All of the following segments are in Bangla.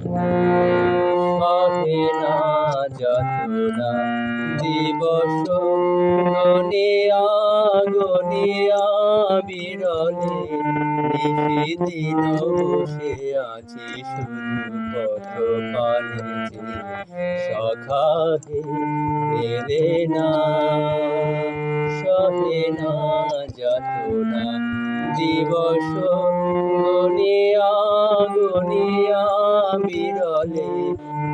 সহে না যাতনা দিবস গনিয়া গনিয়া বিরলে নিশিদিন বসে আছি শুধু পথ পানে সখা হে এলে না সহে না যাতনা দিবস গনিয়া গনিয়া বিরলে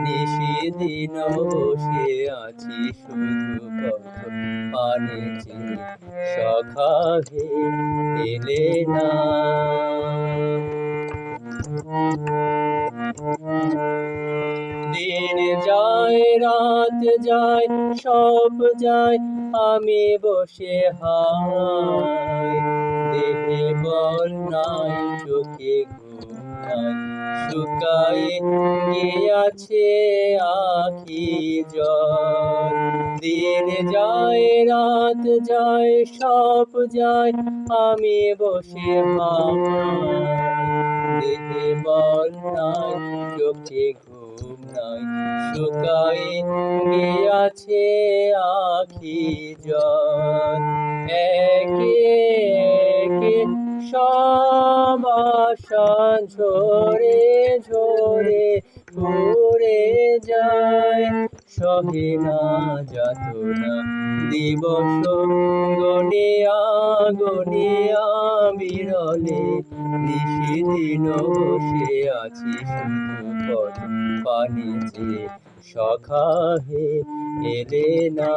নিশিদিন বসে আছি শুধু পথ পানে সখা হে এলে না। দিন যায় রাত যায় সব যায় আমি বসে হায় দেহে বল নাই চোখে ঘুম নাই শুকায়ে গিয়াছে আখি জল। দিন যায় রাত যায় সব যায় আমি বসে হায় দেহে বল নাই চোখে ঘুম নাই শুকায়ে গিয়াছে আখি জল। একে একে সব আশা ঝরে ঝরে উড়ে যায় সহে না যাতনা দিবস গনিয়া গনিয়া বিরলে নিশিদিন বসে আছি শুধু পথ পানে সখা হে এলে না।